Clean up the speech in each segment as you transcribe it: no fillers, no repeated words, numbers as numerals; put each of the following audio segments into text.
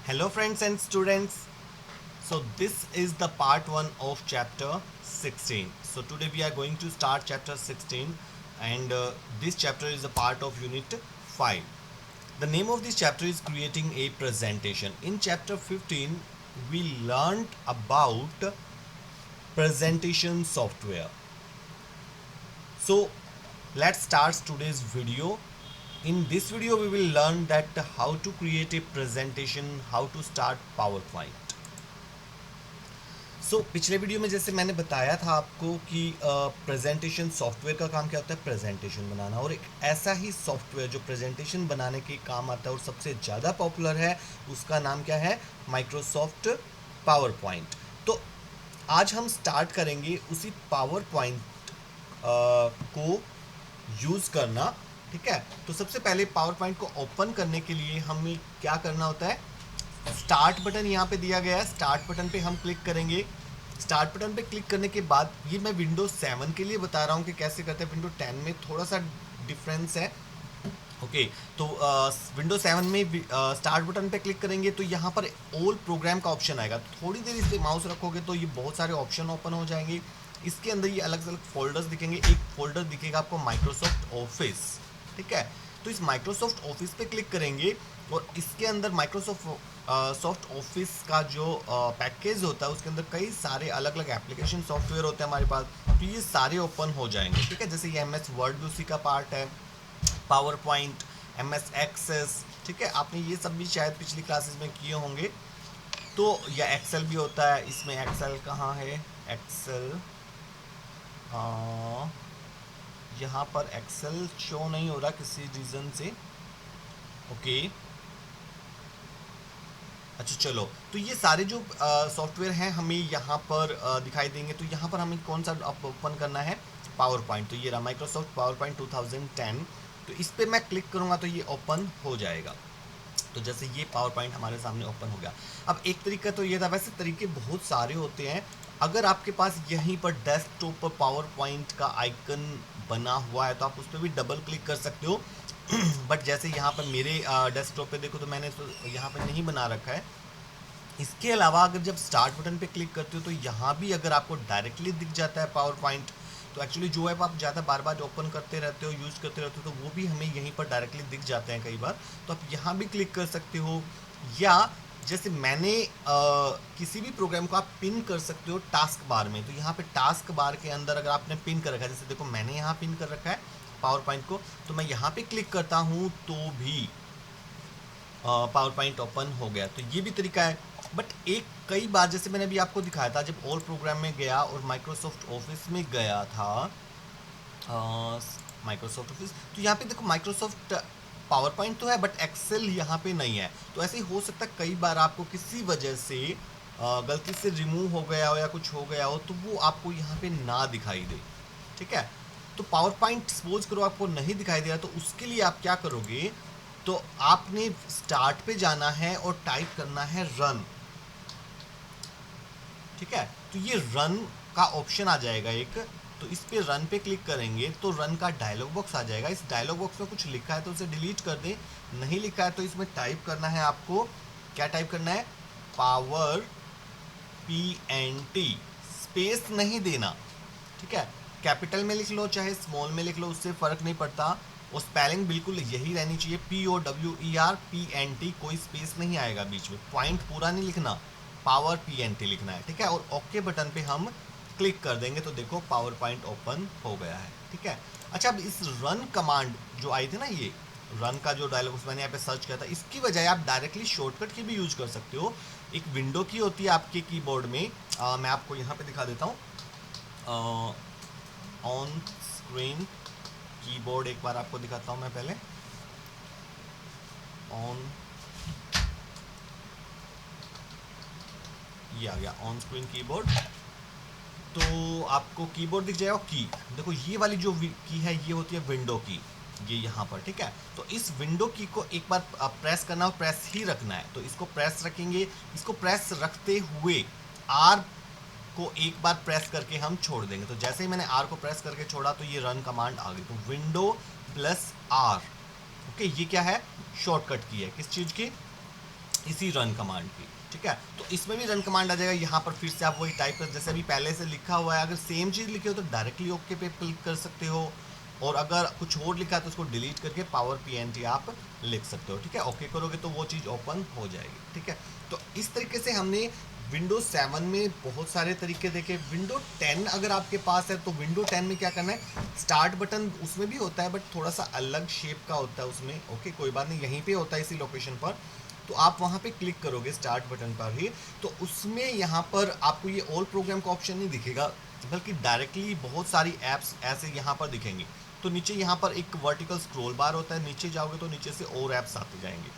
Hello friends and students. So this is the part 1 of chapter 16. So today we are going to start chapter 16 and this chapter is a part of unit 5. The name of this chapter is creating a presentation. In chapter 15 we learned about presentation software. So let's start today's video. In this video we will learn that how to create a presentation, how to start PowerPoint. पिछले video में जैसे मैंने बताया था आपको कि presentation software का काम क्या होता है, प्रेजेंटेशन बनाना, और एक ऐसा ही सॉफ्टवेयर जो प्रेजेंटेशन बनाने के काम आता है और सबसे ज़्यादा पॉपुलर है उसका नाम क्या है, माइक्रोसॉफ्ट पावर पॉइंट। तो आज हम स्टार्ट करेंगे उसी पावर पॉइंट को यूज़ करना। ठीक है, तो सबसे पहले पावर पॉइंट को ओपन करने के लिए हमें क्या करना होता है, स्टार्ट बटन यहाँ पे दिया गया है, स्टार्ट बटन पे हम क्लिक करेंगे। स्टार्ट बटन पे क्लिक करने के बाद ये मैं विंडोज 7 के लिए बता रहा हूँ कि कैसे करते हैं, विंडोज 10 में थोड़ा सा डिफरेंस है। ओके, तो विंडोज 7 में स्टार्ट बटन पे क्लिक करेंगे तो यहाँ पर ऑल प्रोग्राम का ऑप्शन आएगा। थोड़ी देर इस पर माउस रखोगे तो ये बहुत सारे ऑप्शन ओपन हो जाएंगे। इसके अंदर ये अलग अलग फोल्डर्स दिखेंगे। एक फोल्डर दिखेगा आपको माइक्रोसॉफ्ट ऑफिस। ठीक है, तो इस माइक्रोसॉफ्ट ऑफिस पे क्लिक करेंगे और इसके अंदर सॉफ्ट ऑफिस का जो पैकेज होता है उसके अंदर कई सारे अलग अलग एप्लीकेशन सॉफ्टवेयर होते हैं हमारे पास, तो ये सारे ओपन हो जाएंगे। ठीक है, जैसे ये MS वर्ड भी उसी का पार्ट है, पावर पॉइंट, MS एक्सेस। ठीक है, आपने ये सब भी शायद पिछली क्लासेस में किए होंगे। तो या एक्सेल भी होता है, इसमें एक्सेल कहाँ है, एक्सेल यहाँ पर एक्सेल शो नहीं हो रहा किसी रीज़न से। ओके, अच्छा चलो, तो ये सारे जो सॉफ्टवेयर हैं हमें यहाँ पर दिखाई देंगे। तो यहाँ पर हमें कौन सा ओपन करना है, पावर पॉइंट। तो ये रहा माइक्रोसॉफ्ट पावर पॉइंट 2010। तो इस पर मैं क्लिक करूँगा तो ये ओपन हो जाएगा। तो जैसे ये पावर पॉइंट हमारे सामने ओपन हो गया। अब एक तरीका तो ये था, वैसे तरीके बहुत सारे होते हैं। अगर आपके पास यहीं पर डेस्कटॉप पर पावर पॉइंट का आइकन बना हुआ है तो आप उस पर भी डबल क्लिक कर सकते हो। बट जैसे यहाँ पर मेरे डेस्कटॉप पे देखो तो मैंने तो यहाँ पे नहीं बना रखा है। इसके अलावा अगर जब स्टार्ट बटन पे क्लिक करते हो तो यहाँ भी अगर आपको डायरेक्टली दिख जाता है पावर पॉइंट, तो एक्चुअली जो ऐप आप ज़्यादा बार बार ओपन करते रहते हो, यूज़ करते रहते हो, तो वो भी हमें यहीं पर डायरेक्टली दिख जाते हैं कई बार। तो आप यहाँ भी क्लिक कर सकते हो, या जैसे मैंने किसी भी प्रोग्राम को आप पिन कर सकते हो टास्क बार में। तो यहाँ पे टास्क बार के अंदर अगर आपने पिन कर रखा है, जैसे देखो मैंने यहाँ पिन कर रखा है पावर पॉइंट को, तो मैं यहाँ पे क्लिक करता हूँ तो भी पावर पॉइंट ओपन हो गया। तो ये भी तरीका है। बट एक कई बार जैसे मैंने अभी आपको दिखाया था, जब ऑल प्रोग्राम में गया और माइक्रोसॉफ्ट ऑफिस में गया था, माइक्रोसॉफ्ट ऑफिस, तो यहाँ पे देखो माइक्रोसॉफ्ट पावर पॉइंट तो है बट एक्सेल यहाँ पे नहीं है। तो ऐसे ही हो सकता है कई बार आपको किसी वजह से गलती से रिमूव हो गया हो या कुछ हो गया हो, तो वो आपको यहाँ पे ना दिखाई दे। ठीक है, तो पावर पॉइंट सपोज करो आपको नहीं दिखाई दे रहा, तो उसके लिए आप क्या करोगे, तो आपने स्टार्ट पे जाना है और टाइप करना है रन। ठीक है, तो ये रन का ऑप्शन आ जाएगा एक, तो इस पे रन पे क्लिक करेंगे तो रन का डायलॉग बॉक्स आ जाएगा। इस डायलॉग बॉक्स में कुछ लिखा है तो उसे डिलीट कर दें, नहीं लिखा है तो इसमें टाइप करना है आपको, क्या टाइप करना है, पावर PNT, स्पेस नहीं देना। ठीक है, कैपिटल में लिख लो चाहे स्मॉल में लिख लो, उससे फ़र्क नहीं पड़ता, और स्पेलिंग बिल्कुल यही रहनी चाहिए, POWER PNT, कोई स्पेस नहीं आएगा बीच में, पॉइंट पूरा नहीं लिखना, पावर PNT लिखना है। ठीक है, और ओके बटन पे हम क्लिक कर देंगे तो देखो पावर पॉइंट ओपन हो गया है। ठीक है, अच्छा अब इस रन कमांड जो आई थी ना, ये रन का जो डायलॉग मैंने यहाँ पे सर्च किया था, इसकी बजाय आप डायरेक्टली शॉर्टकट की भी यूज कर सकते हो। एक विंडो की होती है आपके कीबोर्ड में, मैं आपको यहाँ पे दिखा देता हूँ, ऑन स्क्रीन कीबोर्ड एक बार आपको दिखाता हूँ मैं पहले। ऑन, ये आ गया ऑन स्क्रीन कीबोर्ड। तो आपको कीबोर्ड दिख जाएगा, की देखो ये वाली जो की है ये होती है विंडो की, ये यहाँ पर। ठीक है, तो इस विंडो की को एक बार प्रेस करना और प्रेस ही रखना है, तो इसको प्रेस रखेंगे। इसको प्रेस रखते हुए आर को एक बार प्रेस करके हम छोड़ देंगे। तो जैसे ही मैंने आर को प्रेस करके छोड़ा तो ये रन कमांड आ गई, तो विंडो प्लस आर। ओके, ये क्या है, शॉर्टकट की है, किस चीज़ की, इसी रन कमांड की। ठीक है, तो इसमें भी रन कमांड आ जाएगा। यहाँ पर फिर से आप वही टाइप कर, जैसे अभी पहले से लिखा हुआ है, अगर सेम चीज़ लिखी हो तो डायरेक्टली ओके पे क्लिक कर सकते हो, और अगर कुछ और लिखा है तो उसको डिलीट करके पावर पीएनटी आप लिख सकते हो। ठीक है, ओके करोगे तो वो चीज़ ओपन हो जाएगी। ठीक है, तो इस तरीके से हमने विंडोज 7 में बहुत सारे तरीके देखे। विंडो 10 अगर आपके पास है तो विंडो 10 में क्या करना है, स्टार्ट बटन उसमें भी होता है बट थोड़ा सा अलग शेप का होता है उसमें। ओके, कोई बात नहीं, यहीं पे होता है इसी लोकेशन पर। तो आप वहाँ पे क्लिक करोगे स्टार्ट बटन पर ही, तो उसमें यहाँ पर आपको ये ऑल प्रोग्राम का ऑप्शन नहीं दिखेगा, बल्कि डायरेक्टली बहुत सारी ऐप्स ऐसे यहाँ पर दिखेंगी। तो नीचे यहाँ पर एक वर्टिकल स्क्रॉल बार होता है, नीचे जाओगे तो नीचे से और ऐप्स आते जाएंगे।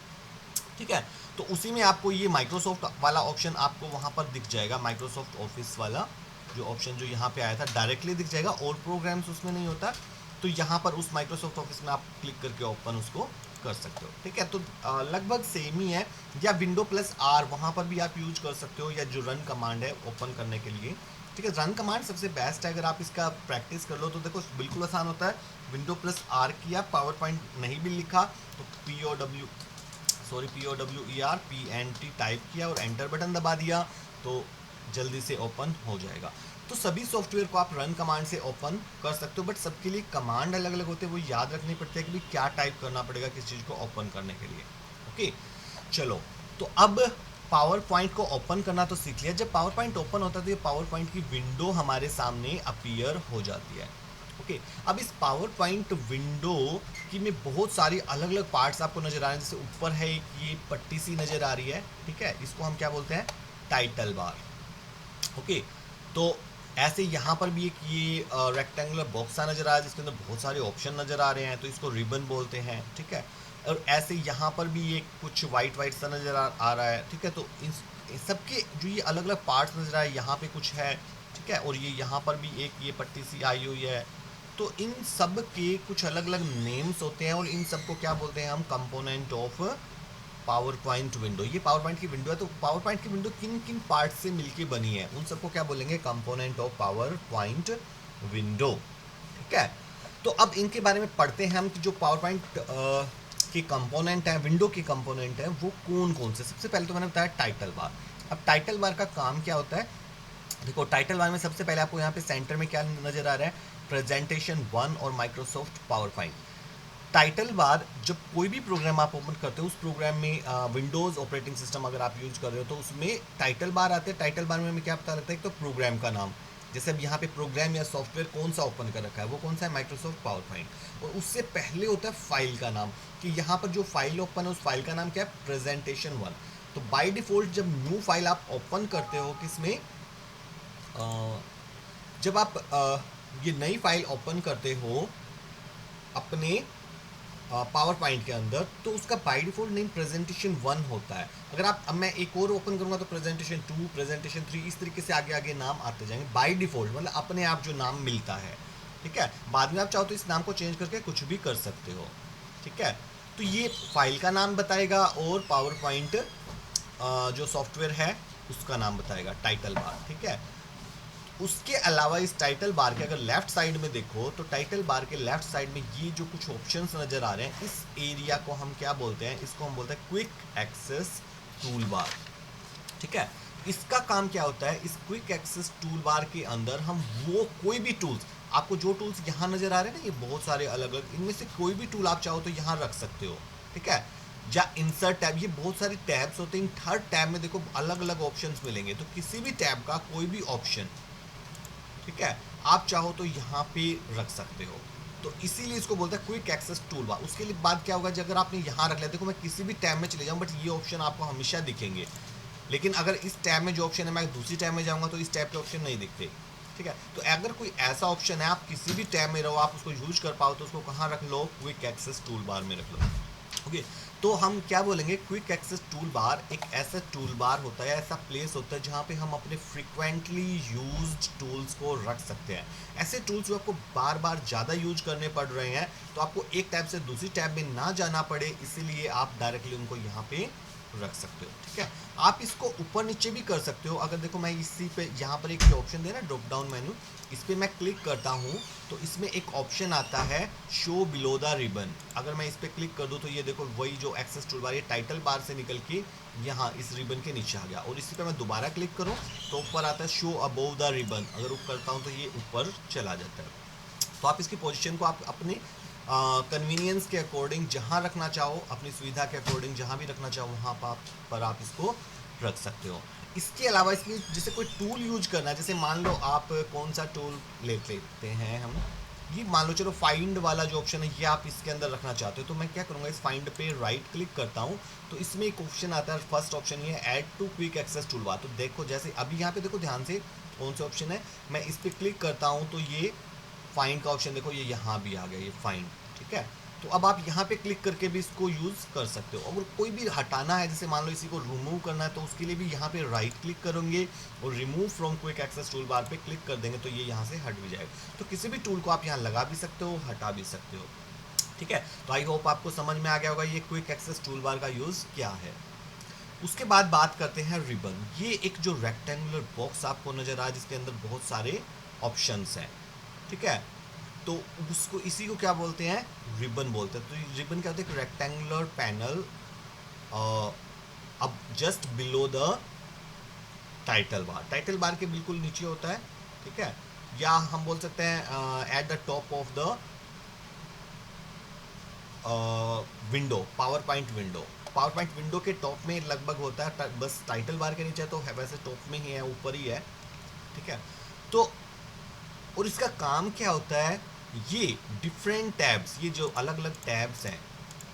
ठीक है, तो उसी में आपको ये माइक्रोसॉफ्ट वाला ऑप्शन आपको वहाँ पर दिख जाएगा, माइक्रोसॉफ्ट ऑफिस वाला जो ऑप्शन जो यहाँ पे आया था डायरेक्टली दिख जाएगा, और प्रोग्राम्स उसमें नहीं होता। तो यहाँ पर उस माइक्रोसॉफ्ट ऑफिस में आप क्लिक करके ओपन उसको कर सकते हो। ठीक है, तो लगभग सेम ही है। या विंडो प्लस आर वहाँ पर भी आप यूज कर सकते हो, या जो रन कमांड है ओपन करने के लिए। ठीक है, रन कमांड सबसे बेस्ट है, अगर आप इसका प्रैक्टिस कर लो तो देखो बिल्कुल आसान होता है। विंडो प्लस आर किया, पावर पॉइंट नहीं भी लिखा तो POWER टाइप किया और एंटर बटन दबा दिया तो जल्दी से ओपन हो जाएगा। तो सभी सॉफ्टवेयर को आप रन कमांड से ओपन कर सकते हो, बट सबके लिए कमांड अलग अलग होते हैं, वो याद रखनी पड़ती है कि भाई क्या टाइप करना पड़ेगा किस चीज़ को ओपन करने के लिए। ओके, चलो, तो अब पावर पॉइंट को ओपन करना तो सीख लिया। जब पावर पॉइंट ओपन होता है तो ये पावर पॉइंट की विंडो हमारे सामने अपीयर हो जाती है। ओके, अब इस पावर पॉइंट विंडो की में बहुत सारी अलग अलग पार्ट्स आपको नजर आ रहे हैं। जैसे ऊपर है एक ये पट्टी सी नजर आ रही है। ठीक है, इसको हम क्या बोलते हैं, टाइटल बार। ओके, तो ऐसे यहाँ पर भी एक ये रेक्टेंगुलर बॉक्स सा नजर आ रहा है जिसके अंदर बहुत सारे ऑप्शन नजर आ रहे हैं, तो इसको रिबन बोलते हैं। ठीक है, और ऐसे यहाँ पर भी एक कुछ वाइट वाइट सा नजर आ रहा है। ठीक है, तो इन सबके जो ये अलग अलग पार्ट्स नजर आए, यहाँ पे कुछ है। ठीक है, और ये यहाँ पर भी एक ये पट्टी सी आई हुई है। तो इन सब के कुछ अलग अलग नेम्स होते हैं, और इन सबको क्या बोलते हैं हम, component of power point window. ये पावर पॉइंट की विंडो है, तो पावर पॉइंट की विंडो किन किन पार्ट से मिलके बनी है उन सबको क्या बोलेंगे, component of power point window. ठीक है, तो अब इनके बारे में पढ़ते हैं हम कि जो पावर पॉइंट के कंपोनेंट हैं, विंडो के कंपोनेंट हैं, वो कौन कौन से। सबसे पहले तो मैंने बताया टाइटल बार। अब टाइटल बार का काम क्या होता है, देखो टाइटल बार में सबसे पहले आपको यहाँ पे सेंटर में क्या नजर आ रहा है, प्रेजेंटेशन 1 और Microsoft power point. Title bar जब कोई भी प्रोग्राम आप ओपन करते हो, उस प्रोग्राम में विंडोज़ ऑपरेटिंग सिस्टम अगर आप यूज कर रहे हो तो उसमें टाइटल बार आते हैं। टाइटल बार में हमें क्या पता लगता है, एक तो प्रोग्राम का नाम, जैसे अब यहाँ पे प्रोग्राम या सॉफ्टवेयर कौन सा ओपन कर रखा है, वो कौन सा है, माइक्रोसॉफ्ट पावर पॉइंट। और उससे पहले होता है फाइल का नाम, कि यहाँ पर जो फाइल ओपन है उस फाइल का नाम क्या है, प्रेजेंटेशन 1। तो बाई डिफ़ॉल्ट जब न्यू फाइल आप ओपन करते हो किसमें, जब आप ये नई फाइल ओपन करते हो अपने पावर पॉइंट के अंदर, तो उसका बाय डिफॉल्ट नेम प्रेजेंटेशन 1 होता है। अगर आप, अब मैं एक और ओपन करूंगा तो प्रेजेंटेशन 2, प्रेजेंटेशन 3, इस तरीके से आगे आगे नाम आते जाएंगे बाय डिफॉल्ट, मतलब अपने आप जो नाम मिलता है। ठीक है, बाद में आप चाहो तो इस नाम को चेंज करके कुछ भी कर सकते हो। ठीक है, तो ये फाइल का नाम बताएगा और पावर पॉइंट जो सॉफ्टवेयर है उसका नाम बताएगा, टाइटल बार। ठीक है, उसके अलावा इस टाइटल बार के अगर लेफ्ट साइड में देखो तो टाइटल बार के लेफ्ट साइड में ये जो कुछ ऑप्शंस नज़र आ रहे हैं, इस एरिया को हम क्या बोलते हैं, इसको हम बोलते हैं क्विक एक्सेस टूल बार। ठीक है, इसका काम क्या होता है, इस क्विक एक्सेस टूल बार के अंदर हम वो कोई भी टूल्स, आपको जो टूल्स यहाँ नज़र आ रहे हैं ना, ये बहुत सारे अलग अलग, इनमें से कोई भी टूल आप चाहो तो यहाँ रख सकते हो। ठीक है, या इंसर्ट टैब, ये बहुत सारे टैब्स होते हैं। हर टैब में देखो अलग अलग ऑप्शंस मिलेंगे, तो किसी भी टैब का कोई भी ऑप्शन, ठीक है, आप चाहो तो यहाँ पे रख सकते हो। तो इसीलिए इसको बोलते हैं क्विक एक्सेस टूल बार। उसके लिए बाद क्या होगा, अगर आपने यहाँ रख लिया, देखो मैं किसी भी टैब में चले जाऊँ बट ये ऑप्शन आपको हमेशा दिखेंगे, लेकिन अगर इस टैब में जो ऑप्शन है मैं दूसरी टैब में जाऊँगा तो इस टैब के ऑप्शन नहीं दिखते। ठीक है, तो अगर कोई ऐसा ऑप्शन है, आप किसी भी टैब में रहो, आप उसको यूज कर पाओ, तो उसको कहाँ रख लो, क्विक एक्सेस टूल बार में रख लो। ओके, तो हम क्या बोलेंगे, क्विक एक्सेस टूल बार एक ऐसा टूल बार होता है, ऐसा प्लेस होता है जहाँ पे हम अपने फ्रिक्वेंटली यूज्ड टूल्स को रख सकते हैं। ऐसे टूल्स जो आपको बार बार ज़्यादा यूज करने पड़ रहे हैं, तो आपको एक टैब से दूसरी टैब में ना जाना पड़े, इसीलिए आप डायरेक्टली उनको यहाँ पे रख सकते हो। ठीक है, आप इसको ऊपर नीचे भी कर सकते हो। अगर देखो मैं इसी पे यहाँ पर एक ऑप्शन देना ड्रॉप डाउन मेनू, इस पर मैं क्लिक करता हूँ तो इसमें एक ऑप्शन आता है शो बिलो द रिबन। अगर मैं इस पर क्लिक कर दूँ तो ये देखो वही जो एक्सेस टूल बार, ये टाइटल बार से निकल के यहाँ इस रिबन के नीचे आ गया। और इसी पे मैं दोबारा क्लिक करूँ तो ऊपर आता है शो अबोव द रिबन। अगर ऊपर करता हूँ तो ये ऊपर चला जाता है। तो आप इसकी पोजीशन को आप अपने कन्वीनियंस के अकॉर्डिंग जहाँ रखना चाहो, अपनी सुविधा के अकॉर्डिंग जहाँ भी रखना चाहो वहाँ पर आप इसको रख सकते हो। इसके अलावा इसमें जैसे कोई टूल यूज करना है, जैसे मान लो आप कौन सा टूल लेते हैं हम, ये मान लो चलो फाइंड वाला जो ऑप्शन है ये आप इसके अंदर रखना चाहते हो, तो मैं क्या करूँगा इस फाइंड पे राइट क्लिक करता हूँ तो इसमें एक ऑप्शन आता है, फर्स्ट ऑप्शन ये है add to quick access tool bar. तो देखो जैसे अभी यहाँ पे देखो ध्यान से कौन सा ऑप्शन है, मैं इस पर क्लिक करता हूँ तो ये फाइंड का ऑप्शन देखो ये यहाँ भी आ गया, ये फाइंड। ठीक है, तो अब आप यहाँ पे क्लिक करके भी इसको यूज़ कर सकते हो। अगर कोई भी हटाना है, जैसे मान लो इसी को रिमूव करना है, तो उसके लिए भी यहाँ पे राइट क्लिक करेंगे और remove from quick access tool bar पे क्लिक कर देंगे तो ये यहाँ से हट भी जाएगा। तो किसी भी टूल को आप यहाँ लगा भी सकते हो, हटा भी सकते हो। ठीक है, तो आई होप आपको समझ में आ गया होगा ये क्विक एक्सेस टूल बार का यूज़ क्या है। उसके बाद बात करते हैं रिबन। ये एक जो रेक्टेंगुलर बॉक्स आपको नजर आ, जिसके अंदर बहुत सारे ऑप्शंस हैं। ठीक है, तो उसको इसी को क्या बोलते हैं, रिबन बोलते हैं। तो रिबन क्या होता है, एक रेक्टेंगुलर पैनल अब just below the title bar के बिल्कुल नीचे होता है। ठीक है, या हम बोल सकते हैं at the top of the window, power point window के टॉप में लगभग होता है, बस टाइटल बार के नीचे तो है, वैसे टॉप में ही है, ऊपर ही है। ठीक है, तो और इसका काम क्या होता है, ये डिफरेंट टैब्स, ये जो अलग अलग टैब्स हैं,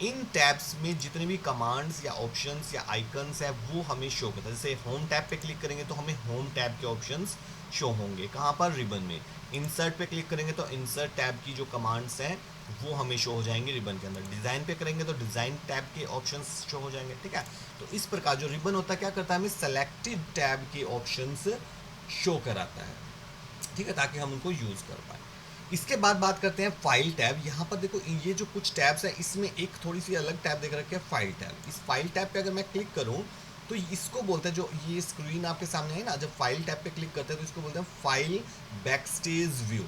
इन टैब्स में जितने भी कमांड्स या ऑप्शंस या आइकन्स है वो हमें शो करता है। जैसे होम टैब पे क्लिक करेंगे तो हमें होम टैब के ऑप्शंस शो होंगे, कहाँ पर, रिबन में। इंसर्ट पे क्लिक करेंगे तो इंसर्ट टैब की जो कमांड्स हैं वो हमें शो हो जाएंगे रिबन के अंदर। डिज़ाइन पे करेंगे तो डिज़ाइन टैब के ऑप्शंस शो हो जाएंगे। ठीक है, तो इस प्रकार जो रिबन होता है क्या करता है, हमें सेलेक्टेड टैब के ऑप्शंस शो कराता है। ठीक है, ताकि हम उनको यूज़ कर पाए। इसके बाद बात करते हैं फाइल टैब। यहाँ पर देखो ये जो कुछ टैब्स हैं इसमें एक थोड़ी सी अलग टैब देख रखी है, फाइल टैब। इस फाइल टैब पे अगर मैं क्लिक करूँ तो इसको बोलते हैं, जो ये स्क्रीन आपके सामने है ना, जब फाइल टैब पे क्लिक करते हैं तो इसको बोलते हैं फाइल बैकस्टेज व्यू।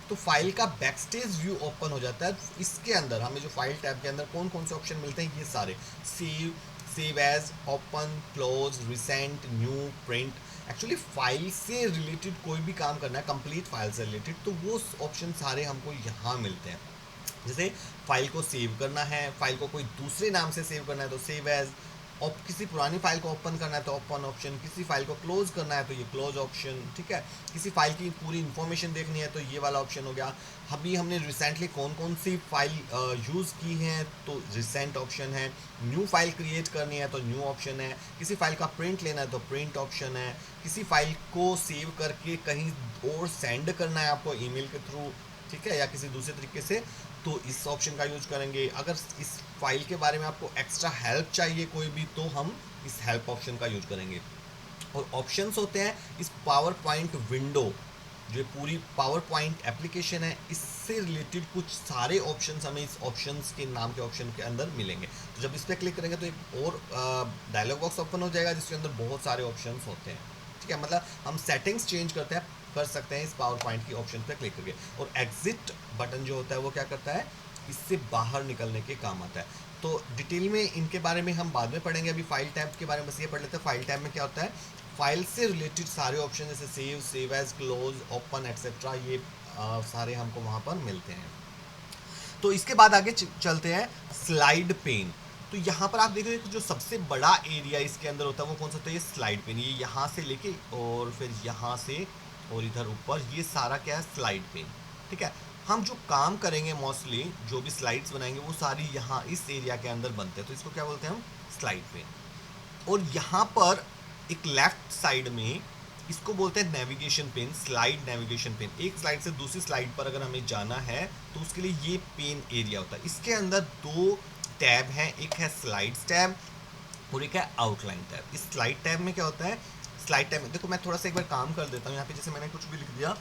तो फाइल का बैकस्टेज व्यू ओपन हो जाता है। इसके अंदर हमें जो फाइल टैब के अंदर कौन कौन से ऑप्शन मिलते हैं, ये सारे save as, open, close, recent, new, print. Actually file से रिलेटेड कोई भी काम करना है, कंप्लीट फाइल से रिलेटेड, तो वो ऑप्शन सारे हमको यहाँ मिलते हैं। जैसे फाइल को सेव करना है, फाइल को कोई दूसरे नाम से सेव करना है तो सेव एज, और किसी पुरानी फाइल को ओपन करना है तो ओपन ऑप्शन, किसी फाइल को क्लोज करना है तो ये क्लोज ऑप्शन। ठीक है, किसी फाइल की पूरी इन्फॉर्मेशन देखनी है तो ये वाला ऑप्शन हो गया। अभी हमने रिसेंटली कौन कौन सी फाइल यूज़ की हैं तो रिसेंट ऑप्शन है। न्यू फाइल क्रिएट करनी है तो न्यू ऑप्शन है। किसी फाइल का प्रिंट लेना है तो प्रिंट ऑप्शन है। किसी फाइल को सेव करके कहीं और सेंड करना है आपको ईमेल के थ्रू, ठीक है, या किसी दूसरे तरीके से, तो इस ऑप्शन का यूज करेंगे। अगर इस फाइल के बारे में आपको एक्स्ट्रा हेल्प चाहिए कोई भी, तो हम इस हेल्प ऑप्शन का यूज करेंगे। और ऑप्शंस होते हैं इस पावर पॉइंट विंडो, जो पूरी पावर पॉइंट एप्लीकेशन है, इससे रिलेटेड कुछ सारे ऑप्शंस हमें इस ऑप्शंस के नाम के ऑप्शन के अंदर मिलेंगे। तो जब इस पर क्लिक करेंगे तो एक और डायलॉग बॉक्स ओपन हो जाएगा जिसके अंदर बहुत सारे ऑप्शंस होते हैं। ठीक है, मतलब हम सेटिंग्स चेंज कर सकते हैं इस पावर पॉइंट की ऑप्शन पर क्लिक करके। और एग्जिट बटन जो होता है वो क्या करता है, इससे बाहर निकलने के काम आता है। तो डिटेल में इनके बारे में हम बाद में पढ़ेंगे, अभी फाइल टैब के बारे में बस ये पढ़ लेते हैं। फाइल टैब में क्या होता है, फाइल से रिलेटेड सारे ऑप्शन जैसे save as, close, open etcetera, ये सारे हमको वहाँ पर मिलते हैं। तो इसके बाद आगे चलते हैं स्लाइड पेन। तो यहाँ पर आप देख रहे हो जो सबसे बड़ा एरिया इसके अंदर होता है वो कौन सा होता है, ये स्लाइड पेन। ये यहाँ से लेके और फिर यहाँ से और इधर ऊपर, ये सारा क्या है, स्लाइड पेन। ठीक है, हम जो काम करेंगे मोस्टली जो भी स्लाइड्स बनाएंगे वो सारी यहाँ इस एरिया के अंदर बनते हैं, तो इसको क्या बोलते हैं हम, स्लाइड पेन। और यहाँ पर एक लेफ्ट साइड में इसको बोलते हैं navigation pane, slide navigation pane. एक स्लाइड से दूसरी स्लाइड पर अगर हमें जाना है तो उसके लिए ये पेन एरिया होता है। इसके अंदर दो टैब हैं, एक है स्लाइड्स टैब और एक है आउटलाइन टैब। इस स्लाइड टैब में क्या होता है, स्लाइड टैब में देखो मैं थोड़ा सा एक बार काम कर देता हूँ। यहाँ पे जैसे मैंने कुछ भी लिख दिया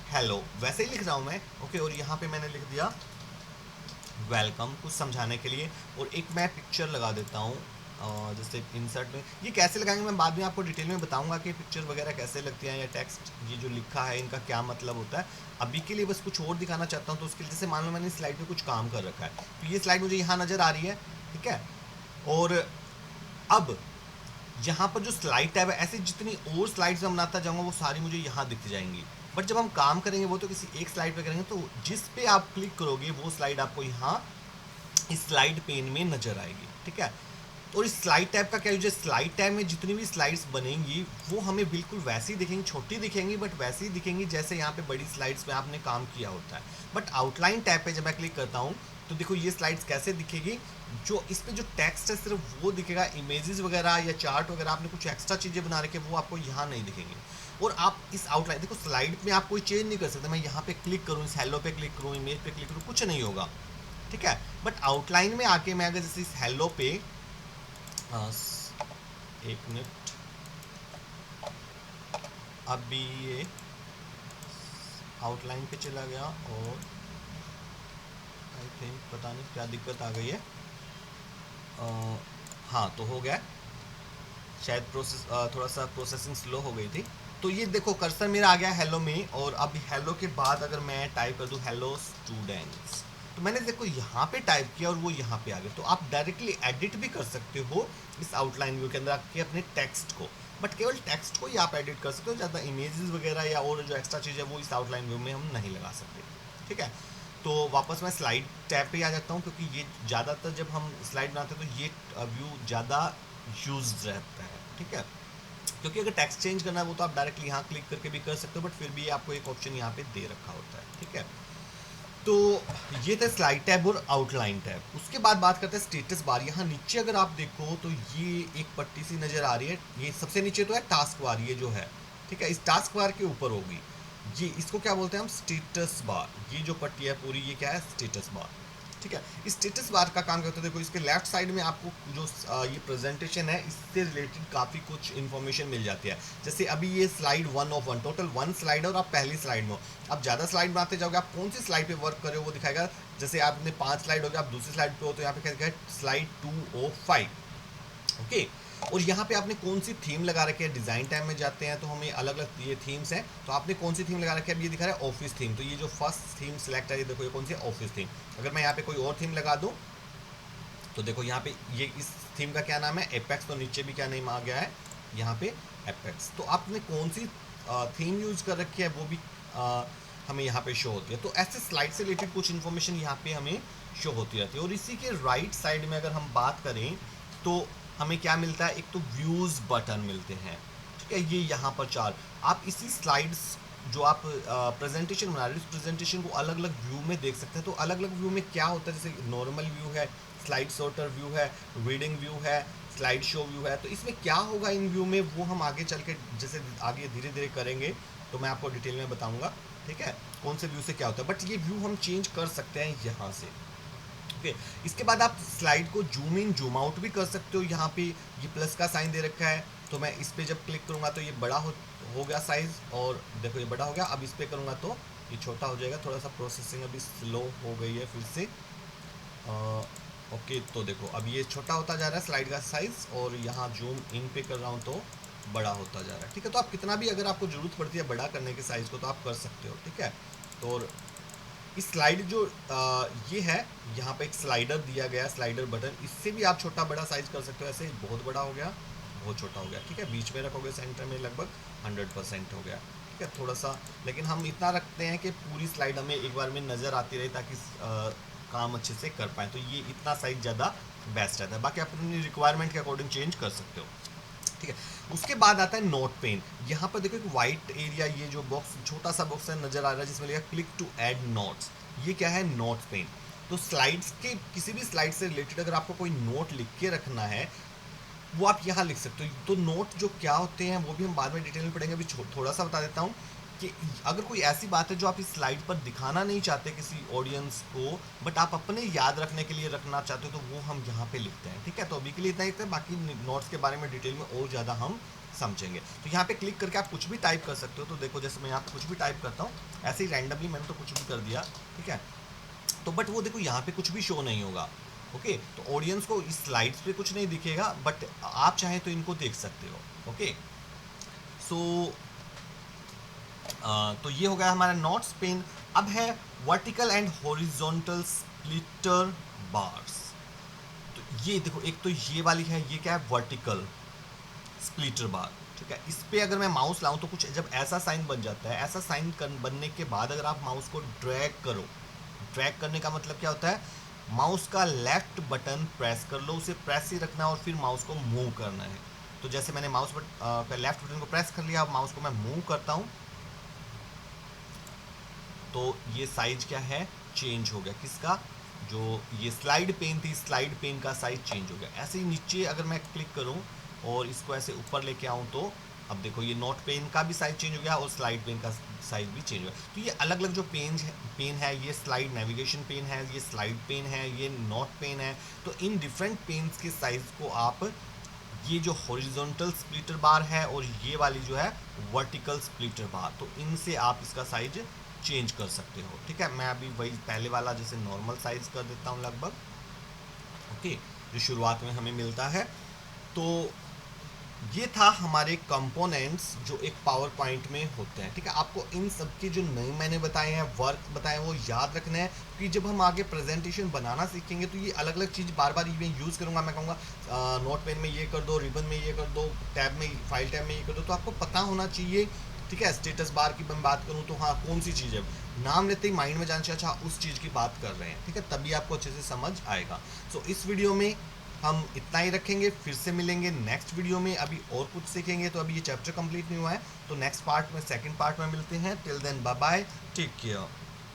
हेलो, वैसे ही लिख रहा हूँ मैं, ओके, और यहाँ पे मैंने लिख दिया वेलकम कुछ समझाने के लिए, और एक मैं पिक्चर लगा देता हूँ जैसे इंसर्ट में ये कैसे लगाएंगे मैं बाद में आपको डिटेल में बताऊंगा कि पिक्चर वगैरह कैसे लगती हैं या टेक्स्ट ये जो लिखा है इनका क्या मतलब होता है। अभी के लिए बस कुछ और दिखाना चाहता हूँ, तो उसके लिए जैसे मान लो मैंने स्लाइड में कुछ काम कर रखा है, तो ये स्लाइड मुझे यहाँ नज़र आ रही है, ठीक है। और अब यहाँ पर जो स्लाइड टैब है, ऐसे जितनी और स्लाइड्स मैं बनाता जाऊँगा वो सारी मुझे यहाँ दिख जाएंगी। बट जब हम काम करेंगे वो तो किसी एक स्लाइड पे करेंगे, तो जिस पे आप क्लिक करोगे वो स्लाइड आपको यहाँ इस स्लाइड पेन में नजर आएगी, ठीक है। और इस स्लाइड टैब का क्या यूज है, स्लाइड टैब में जितनी भी स्लाइड्स बनेंगी वो हमें बिल्कुल वैसी दिखेंगी, छोटी दिखेंगी बट वैसी ही दिखेंगी जैसे यहाँ पे बड़ी स्लाइड्स में आपने काम किया होता है। बट आउटलाइन टैब पे जब मैं क्लिक करता हूँ तो देखो ये स्लाइड्स कैसे दिखेगी, जो इस पे जो टेक्स्ट है सिर्फ वो दिखेगा, इमेजेस वगैरह या चार्ट वगैरह आपने कुछ एक्स्ट्रा चीज़ें बना रखी है वो आपको यहाँ नहीं दिखेंगी। और आप इस आउटलाइन देखो, स्लाइड में आप कोई चेंज नहीं कर सकते, मैं यहाँ पे क्लिक करूँ, इस हेलो पे क्लिक करूँ, इमेज पे क्लिक करूँ, कुछ नहीं होगा, ठीक है। बट आउटलाइन में आके मैं अगर जैसे इस हेलो पे एक मिनट, अभी ये आउटलाइन पे चला गया और आई थिंक पता नहीं क्या दिक्कत आ गई है। हाँ तो हो गया शायद, प्रोसेस थोड़ा सा प्रोसेसिंग स्लो हो गई थी। तो ये देखो कर्सर मेरा आ गया हेलो में, और अब हेलो के बाद अगर मैं टाइप कर दूँ हेलो स्टूडेंट्स, तो मैंने देखो यहाँ पे टाइप किया और वो यहाँ पे आ गया। तो आप डायरेक्टली एडिट भी कर सकते हो इस आउटलाइन व्यू के अंदर आके अपने टेक्स्ट को, बट केवल टेक्स्ट को ही आप एडिट कर सकते हो, ज़्यादा इमेजेस वगैरह या और जो एक्स्ट्रा चीज़ है वो इस आउटलाइन व्यू में हम नहीं लगा सकते, ठीक है। तो वापस मैं स्लाइड टैब पे आ जाता हूँ, क्योंकि ये ज़्यादातर जब हम स्लाइड बनाते हैं तो ये व्यू ज़्यादा यूज रहता है, ठीक है। क्योंकि अगर टेक्स्ट चेंज करना है वो तो आप डायरेक्टली यहाँ क्लिक करके भी कर सकते हो, बट फिर भी आपको एक ऑप्शन यहाँ पे दे रखा होता है, ठीक है। तो ये था स्लाइड टैब और आउटलाइन टैब। उसके बाद बात करते हैं स्टेटस बार। यहाँ नीचे अगर आप देखो तो ये एक पट्टी सी नज़र आ रही है, ये सबसे नीचे तो है टास्क बार, ये जो है, ठीक है। इस टास्क बार के ऊपर होगी ये, इसको क्या बोलते हैं हम, स्टेटस बार। ये जो पट्टी है पूरी ये क्या है, स्टेटस बार, ठीक है। इस स्टेटस बार का काम करते हैं, देखो इसके लेफ्ट साइड में आपको जो ये प्रेजेंटेशन है इससे रिलेटेड काफ़ी कुछ इन्फॉर्मेशन मिल जाती है। जैसे अभी ये स्लाइड 1 ऑफ 1, टोटल 1 स्लाइड है और आप पहली स्लाइड में हो। आप ज़्यादा स्लाइड बनाते जाओगे, आप कौन सी स्लाइड पे वर्क कर रहे हो वो दिखाएगा। जैसे आपने 5 स्लाइड हो गया, आप दूसरी स्लाइड पे हो तो यहाँ पे क्या दिखाएगा, स्लाइड 205, ओके। और यहाँ पे आपने कौन सी थीम लगा रखी है, डिज़ाइन टाइम में जाते हैं तो हमें अलग अलग ये थीम्स हैं, तो आपने कौन सी थीम लगा रखी है, अब ये दिखा रहा है ऑफिस थीम, तो ये जो फर्स्ट थीम सेलेक्ट है ये देखो ये कौन सी है, ऑफिस थीम। अगर मैं यहाँ पे कोई और थीम लगा दूँ तो देखो यहाँ पे ये इस थीम का क्या नाम है, एपेक्स, तो नीचे भी क्या नेम आ गया है यहाँ पे, एपेक्स। तो आपने कौन सी थीम यूज़ कर रखी है वो भी हमें यहाँ पे शो होती है। तो ऐसे स्लाइड से रिलेटेड कुछ इन्फॉर्मेशन यहाँ पे हमें शो होती रहती है। और इसी के राइट साइड में अगर हम बात करें तो हमें क्या मिलता है, एक तो व्यूज़ बटन मिलते हैं, ठीक है। ये यहाँ पर 4, आप इसी स्लाइड्स जो आप प्रेजेंटेशन बना रहे हो इस प्रेजेंटेशन को अलग अलग व्यू में देख सकते हैं। तो अलग अलग व्यू में क्या होता है, जैसे नॉर्मल व्यू है, स्लाइड सॉर्टर व्यू है, रीडिंग व्यू है, स्लाइड शो व्यू है। तो इसमें क्या होगा इन व्यू में वो हम आगे चल के जैसे आगे धीरे धीरे करेंगे तो मैं आपको डिटेल में बताऊंगा, ठीक है, कौन से व्यू से क्या होता है। बट ये व्यू हम चेंज कर सकते हैं यहाँ से, ओके। इसके बाद आप स्लाइड को जूम इन जूम आउट भी कर सकते हो। यहाँ पे ये प्लस का साइन दे रखा है, तो मैं इस पर जब क्लिक करूँगा तो ये बड़ा हो गया साइज़, और देखो ये बड़ा हो गया। अब इस पर करूँगा तो ये छोटा हो जाएगा। थोड़ा सा प्रोसेसिंग अभी स्लो हो गई है फिर से, ओके। तो देखो अब ये छोटा होता जा रहा है स्लाइड का साइज़, और यहाँ जूम इन पे कर रहा हूँ तो बड़ा होता जा रहा है, ठीक है। तो आप कितना भी अगर आपको ज़रूरत पड़ती है बड़ा करने के साइज़ को तो आप कर सकते हो, ठीक है। तो इस स्लाइड जो ये है यहाँ पे एक स्लाइडर दिया गया है, स्लाइडर बटन, इससे भी आप छोटा बड़ा साइज़ कर सकते हो। ऐसे बहुत बड़ा हो गया, बहुत छोटा हो गया, ठीक है। बीच में रखोगे सेंटर में लगभग 100% हो गया, ठीक है। थोड़ा सा लेकिन हम इतना रखते हैं कि पूरी स्लाइड हमें एक बार में नज़र आती रहे ताकि काम अच्छे से कर पाएँ। तो ये इतना साइज़ ज़्यादा बेस्ट रहता है। बाकी आप अपनी रिक्वायरमेंट के अकॉर्डिंग चेंज कर सकते हो, ठीक है। उसके बाद आता है नोट पेन। यहाँ पर देखो एक वाइट एरिया, ये जो बॉक्स छोटा सा बॉक्स है नज़र आ रहा है जिसमें लिखा क्लिक टू ऐड नोट्स, ये क्या है, नोट पेन। तो स्लाइड्स के किसी भी स्लाइड से रिलेटेड अगर आपको कोई नोट लिख के रखना है वो आप यहाँ लिख सकते हो। तो नोट जो क्या होते हैं वो भी हम बाद में डिटेल में पढ़ेंगे, अभी थोड़ा सा बता देता हूँ कि अगर कोई ऐसी बात है जो आप इस स्लाइड पर दिखाना नहीं चाहते किसी ऑडियंस को, बट आप अपने याद रखने के लिए रखना चाहते हो, तो वो हम यहाँ पे लिखते हैं, ठीक है। तो अभी के लिए इतना ही है, बाकी नोट्स के बारे में डिटेल में और ज़्यादा हम समझेंगे। तो यहाँ पे क्लिक करके आप कुछ भी टाइप कर सकते हो। तो देखो जैसे मैं यहाँ पे कुछ भी टाइप करता हूँ, ऐसे ही रैंडमली मैंने तो कुछ भी कर दिया, ठीक है। तो बट वो देखो यहाँ पे कुछ भी शो नहीं होगा, ओके, तो ऑडियंस को इस स्लाइड्स पे कुछ नहीं दिखेगा, बट आप चाहें तो इनको देख सकते हो। ओके, सो तो ये हो गया हमारा नोट्स पेन। अब है vertical and horizontal splitter bars. तो ये देखो, एक तो ये वाली है, ये क्या है, वर्टिकल स्प्लिटर बार। ठीक है, इस पे अगर मैं माउस लाऊं तो कुछ जब ऐसा साइन बन जाता है, ऐसा साइन बनने के बाद अगर आप माउस को ड्रैग करो, ड्रैग करने का मतलब क्या होता है, माउस का लेफ्ट बटन प्रेस कर लो, उसे प्रेस ही रखना है और फिर माउस को मूव करना है। तो जैसे मैंने माउस का लेफ्ट बटन को प्रेस कर लिया, अब माउस को मैं मूव करता हूँ तो ये साइज क्या है, चेंज हो गया। किसका, जो ये स्लाइड पेन थी, स्लाइड पेन का साइज चेंज हो गया। ऐसे ही नीचे अगर मैं क्लिक करूं और इसको ऐसे ऊपर लेके आऊं तो अब देखो ये नोट पेन का भी साइज चेंज हो गया और स्लाइड पेन का साइज भी चेंज हो गया। तो ये अलग अलग जो पेन है, ये स्लाइड नेविगेशन पेन है, ये स्लाइड पेन है, ये नोट पेन है। तो इन डिफरेंट पेन्स के साइज को आप, ये जो हॉरिजॉन्टल स्प्लिटर बार है और ये वाली जो है वर्टिकल स्प्लिटर बार, तो इनसे आप इसका साइज चेंज कर सकते हो। ठीक है, मैं अभी वही पहले वाला जैसे नॉर्मल साइज कर देता हूँ लगभग। ओके, जो शुरुआत में हमें मिलता है। तो ये था हमारे कंपोनेंट्स जो एक पावर पॉइंट में होते हैं। ठीक है, आपको इन सब के जो नए मैंने बताए हैं, वर्क बताए हैं, वो याद रखना है कि जब हम आगे प्रेजेंटेशन बनाना सीखेंगे तो ये अलग अलग चीज़ बार बार मैं यूज़ करूँगा। मैं कहूँगा नोट पेन में ये कर दो, रिबन में ये कर दो, टैब में, फाइल टैब में ये कर दो, तो आपको पता होना चाहिए। ठीक है, स्टेटस बार की मैं बात करूँ तो हाँ, कौन सी चीज़ है, नाम लेते ही माइंड में जाना चाहिए अच्छा उस चीज़ की बात कर रहे हैं। ठीक है, तभी आपको अच्छे से समझ आएगा। सो इस वीडियो में हम इतना ही रखेंगे, फिर से मिलेंगे नेक्स्ट वीडियो में। अभी और कुछ सीखेंगे, तो अभी ये चैप्टर कंप्लीट नहीं हुआ है, तो नेक्स्ट पार्ट में, सेकंड पार्ट में मिलते हैं। Till then bye bye, take care.